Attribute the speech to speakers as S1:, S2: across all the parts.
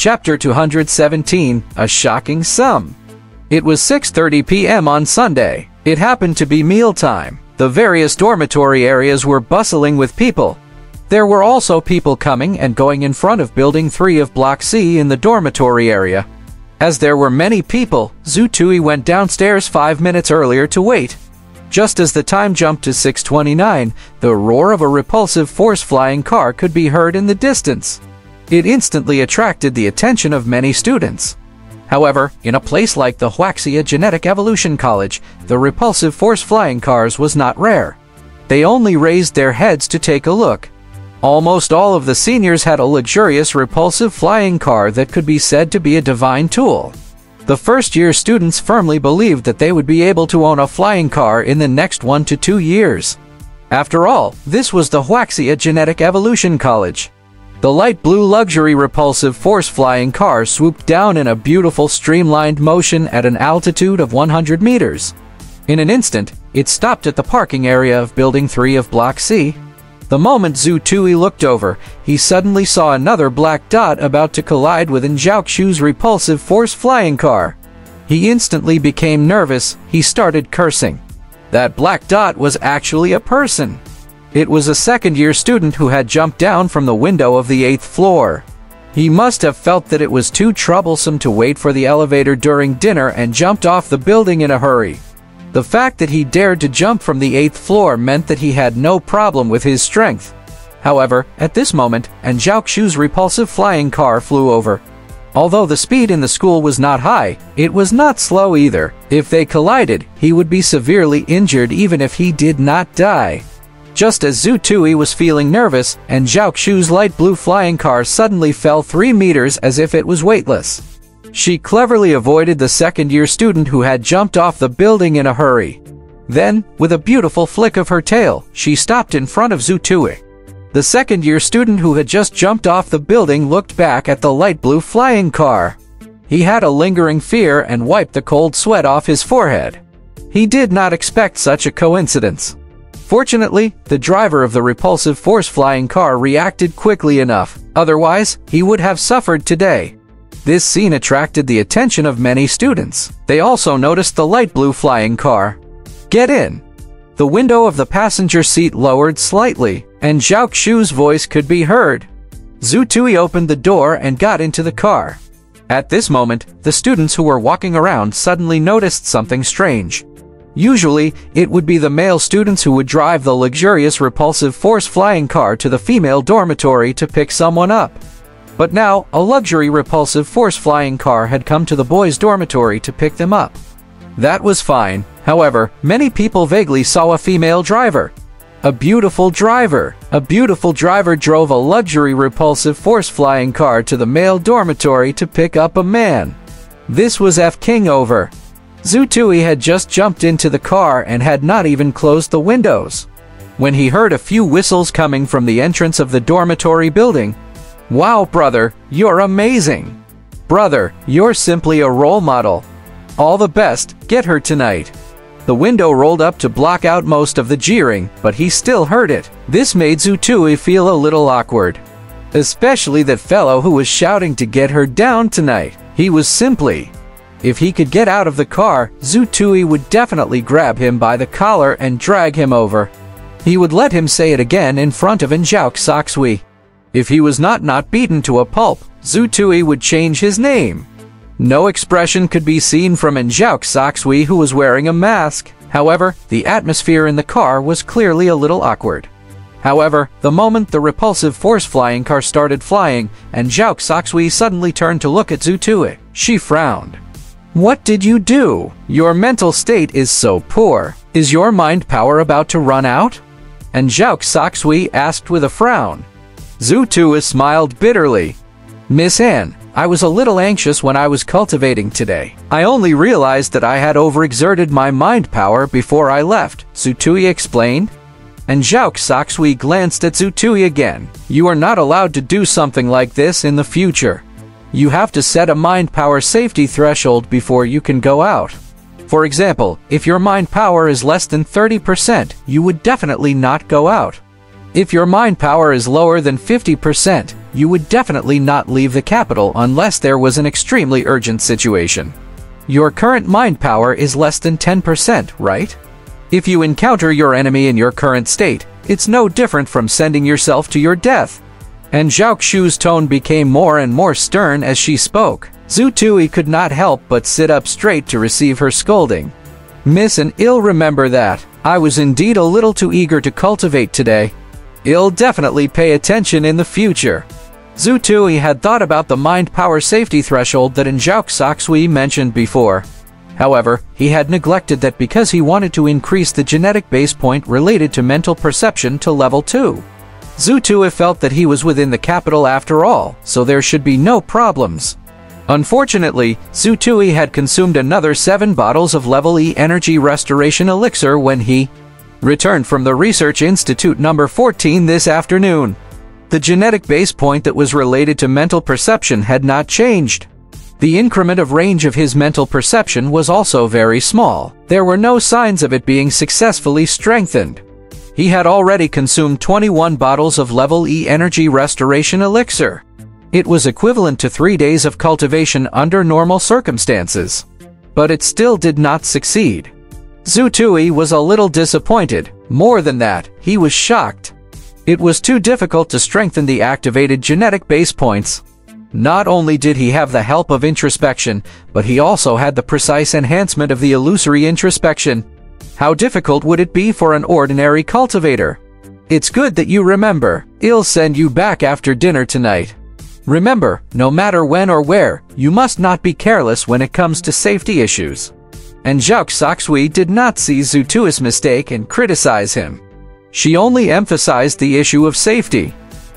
S1: Chapter 217, A Shocking Sum. It was 6:30 p.m. on Sunday. It happened to be mealtime. The various dormitory areas were bustling with people. There were also people coming and going in front of Building 3 of Block C in the dormitory area. As there were many people, Zhu Tui went downstairs 5 minutes earlier to wait. Just as the time jumped to 6:29, the roar of a repulsive force-flying car could be heard in the distance. It instantly attracted the attention of many students. However, in a place like the Wuxia Genetic Evolution College, the repulsive force-flying cars was not rare. They only raised their heads to take a look. Almost all of the seniors had a luxurious repulsive flying car that could be said to be a divine tool. The first-year students firmly believed that they would be able to own a flying car in the next 1 to 2 years. After all, this was the Wuxia Genetic Evolution College. The light blue luxury repulsive force-flying car swooped down in a beautiful streamlined motion at an altitude of 100 meters. In an instant, it stopped at the parking area of Building 3 of Block C. The moment Zhu Tui looked over, he suddenly saw another black dot about to collide with Zhaoxu's repulsive force-flying car. He instantly became nervous. He started cursing. That black dot was actually a person. It was a second-year student who had jumped down from the window of the 8th floor. He must have felt that it was too troublesome to wait for the elevator during dinner and jumped off the building in a hurry. The fact that he dared to jump from the 8th floor meant that he had no problem with his strength. However, at this moment, Zhaoxu's repulsive flying car flew over. Although the speed in the school was not high, it was not slow either. If they collided, he would be severely injured even if he did not die. Just as Zhu Tui was feeling nervous, Zhaoxu's light blue flying car suddenly fell 3 meters as if it was weightless. She cleverly avoided the second-year student who had jumped off the building in a hurry. Then, with a beautiful flick of her tail, she stopped in front of Zhu Tui. The second-year student who had just jumped off the building looked back at the light blue flying car. He had a lingering fear and wiped the cold sweat off his forehead. He did not expect such a coincidence. Fortunately, the driver of the repulsive force-flying car reacted quickly enough. Otherwise, he would have suffered today. This scene attracted the attention of many students. They also noticed the light blue flying car. "Get in!" The window of the passenger seat lowered slightly, and Zhaoxu's voice could be heard. Zhu Tui opened the door and got into the car. At this moment, the students who were walking around suddenly noticed something strange. Usually, it would be the male students who would drive the luxurious repulsive force-flying car to the female dormitory to pick someone up. But now, a luxury repulsive force-flying car had come to the boys' dormitory to pick them up. That was fine. However, many people vaguely saw a female driver. A beautiful driver drove a luxury repulsive force-flying car to the male dormitory to pick up a man. This was F-King over. Zhu Tui had just jumped into the car and had not even closed the windows. When he heard a few whistles coming from the entrance of the dormitory building, "Wow, brother, you're amazing. Brother, you're simply a role model. All the best, get her tonight." The window rolled up to block out most of the jeering, but he still heard it. This made Zhu Tui feel a little awkward. Especially that fellow who was shouting to get her down tonight. He was simply... If he could get out of the car, Zhu Tui would definitely grab him by the collar and drag him over. He would let him say it again in front of Zhaoxu. If he was not beaten to a pulp, Zhu Tui would change his name. No expression could be seen from Zhaoxu, who was wearing a mask. However, the atmosphere in the car was clearly a little awkward. However, the moment the repulsive force-flying car started flying, Zhaoxu suddenly turned to look at Zhu Tui, she frowned. "What did you do? Your mental state is so poor. Is your mind power about to run out?" Zhaoxu asked with a frown. Zhu Tui smiled bitterly. "Miss Anne, I was a little anxious when I was cultivating today. I only realized that I had overexerted my mind power before I left," Zhu Tui explained. Zhaoxu glanced at Zhu Tui again. "You are not allowed to do something like this in the future. You have to set a mind power safety threshold before you can go out. For example, if your mind power is less than 30%, you would definitely not go out." If your mind power is lower than 50%, you would definitely not leave the capital unless there was an extremely urgent situation. Your current mind power is less than 10%, right? If you encounter your enemy in your current state, it's no different from sending yourself to your death. And Zhao Xu's tone became more and more stern as she spoke. Zhu Tui could not help but sit up straight to receive her scolding. Miss, and I'll remember that. I was indeed a little too eager to cultivate today. I'll definitely pay attention in the future. Zhu Tui had thought about the mind power safety threshold that Zhao Xuxui mentioned before. However, he had neglected that because he wanted to increase the genetic base point related to mental perception to level 2. Zhu Tui felt that he was within the capital after all, so there should be no problems. Unfortunately, Zhu Tui had consumed another 7 bottles of level E energy restoration elixir when he returned from the Research Institute number 14 this afternoon. The genetic base point that was related to mental perception had not changed. The increment of range of his mental perception was also very small. There were no signs of it being successfully strengthened. He had already consumed 21 bottles of level E energy restoration elixir. It was equivalent to 3 days of cultivation under normal circumstances. But it still did not succeed. Zhu Tui was a little disappointed. More than that, he was shocked. It was too difficult to strengthen the activated genetic base points. Not only did he have the help of introspection, but he also had the precise enhancement of the illusory introspection. How difficult would it be for an ordinary cultivator? It's good that you remember. I'll send you back after dinner tonight. Remember, no matter when or where, you must not be careless when it comes to safety issues. And Zhao Xuxui did not see Zhu Tui's mistake and criticize him. She only emphasized the issue of safety.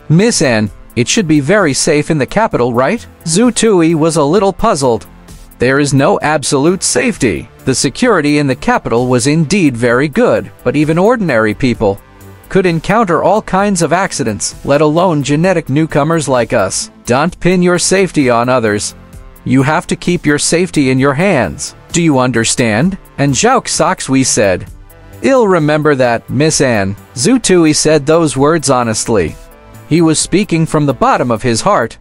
S1: Miss Anne, it should be very safe in the capital, right? Zhu Tui was a little puzzled. There is no absolute safety. The security in the capital was indeed very good, but even ordinary people could encounter all kinds of accidents, let alone genetic newcomers like us. Don't pin your safety on others. You have to keep your safety in your hands. Do you understand? And Zhao Xuxui said, I'll remember that, Miss Anne. Zhu Tui said those words honestly. He was speaking from the bottom of his heart.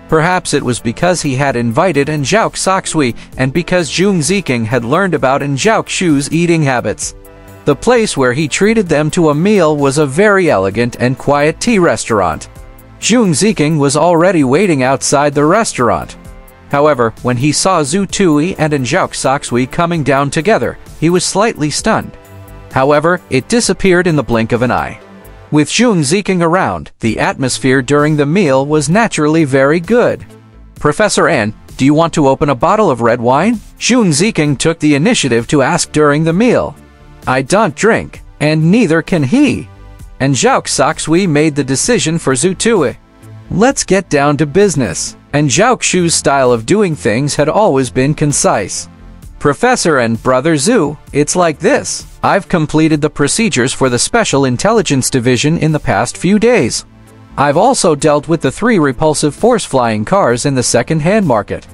S1: Perhaps it was because he had invited Zhao Xuxui and because Zhong Ziking had learned about Zhao Xu's eating habits. The place where he treated them to a meal was a very elegant and quiet tea restaurant. Zhong Ziking was already waiting outside the restaurant. However, when he saw Zhu Tui and Zhao Xuxui coming down together, he was slightly stunned. However, it disappeared in the blink of an eye. With Zhong Ziking around, the atmosphere during the meal was naturally very good. Professor N, do you want to open a bottle of red wine? Zhong Ziking took the initiative to ask during the meal. I don't drink, and neither can he. And Zhao Xuxui made the decision for Zhu Tui. Let's get down to business. And Zhao Xu's style of doing things had always been concise. Professor and Brother Zhu, it's like this. I've completed the procedures for the Special Intelligence Division in the past few days. I've also dealt with the 3 repulsive force flying cars in the second-hand market.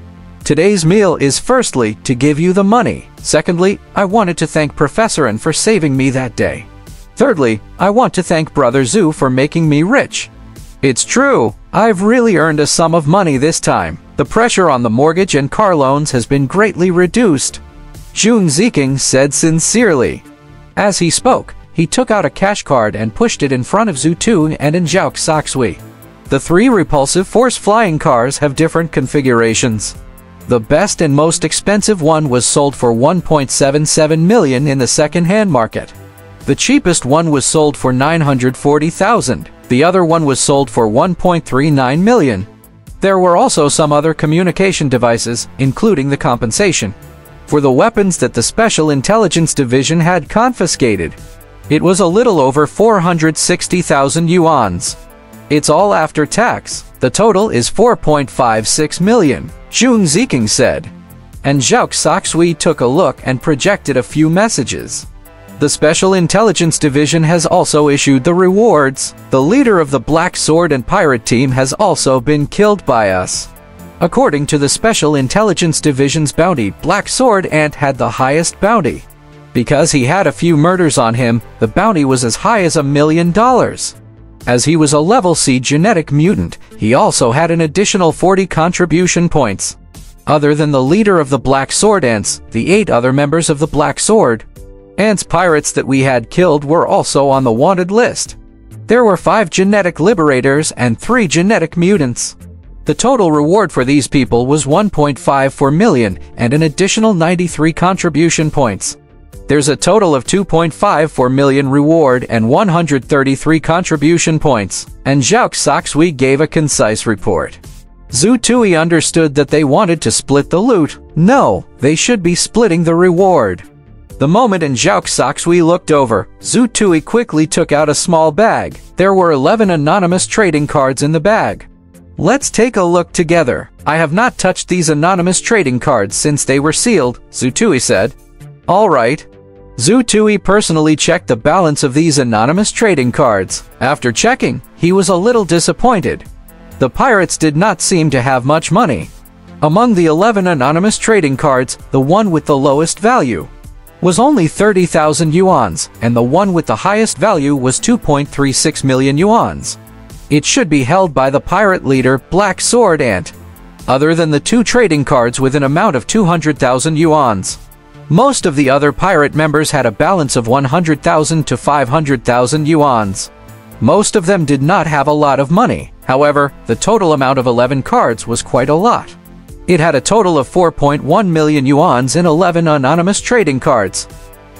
S1: Today's meal is firstly to give you the money. Secondly, I wanted to thank Professor N for saving me that day. Thirdly, I want to thank Brother Zhu for making me rich. It's true, I've really earned a sum of money this time. The pressure on the mortgage and car loans has been greatly reduced. Zhong Ziking said sincerely. As he spoke, he took out a cash card and pushed it in front of Zhu Tui and Zhao Xuxui. The 3 repulsive force flying cars have different configurations. The best and most expensive one was sold for 1.77 million in the second-hand market. The cheapest one was sold for 940,000. The other one was sold for 1.39 million. There were also some other communication devices, including the compensation for the weapons that the Special Intelligence Division had confiscated. It was a little over 460,000 yuans. It's all after tax. The total is 4.56 million, Zhong Ziking said. And Zhao Xuxui took a look and projected a few messages. The Special Intelligence Division has also issued the rewards. The leader of the Black Sword and Pirate team has also been killed by us. According to the Special Intelligence Division's bounty, Black Sword Ant had the highest bounty. Because he had a few murders on him, the bounty was as high as $1 million. As he was a level C genetic mutant, he also had an additional 40 contribution points. Other than the leader of the Black Sword Ants, the 8 other members of the Black Sword Ants pirates that we had killed were also on the wanted list. There were 5 genetic liberators and 3 genetic mutants. The total reward for these people was 1.54 million and an additional 93 contribution points. There's a total of 2.54 million reward and 133 contribution points, and Zhao Xoxui gave a concise report. Zhu Tui understood that they wanted to split the loot. No, they should be splitting the reward. The moment Zhao Xoxui looked over, Zhu Tui quickly took out a small bag. There were 11 anonymous trading cards in the bag. Let's take a look together. I have not touched these anonymous trading cards since they were sealed, Zhu Tui said. All right. Zhu Tui personally checked the balance of these anonymous trading cards. After checking, he was a little disappointed. The pirates did not seem to have much money. Among the 11 anonymous trading cards, the one with the lowest value was only 30,000 yuans, and the one with the highest value was 2.36 million yuans. It should be held by the pirate leader, Black Sword Ant. Other than the 2 trading cards with an amount of 200,000 yuans. Most of the other pirate members had a balance of 100,000 to 500,000 yuans. Most of them did not have a lot of money. However, the total amount of 11 cards was quite a lot. It had a total of 4.1 million yuans in 11 anonymous trading cards.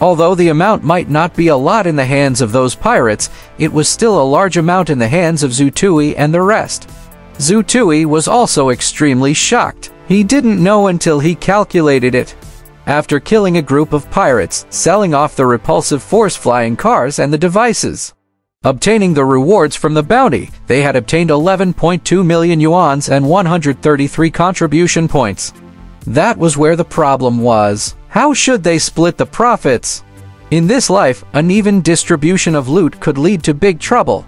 S1: Although the amount might not be a lot in the hands of those pirates, it was still a large amount in the hands of Zhu Tui and the rest. Zhu Tui was also extremely shocked. He didn't know until he calculated it. After killing a group of pirates, selling off the repulsive force-flying cars and the devices, obtaining the rewards from the bounty, they had obtained 11.2 million yuans and 133 contribution points. That was where the problem was. How should they split the profits? In this life, uneven distribution of loot could lead to big trouble.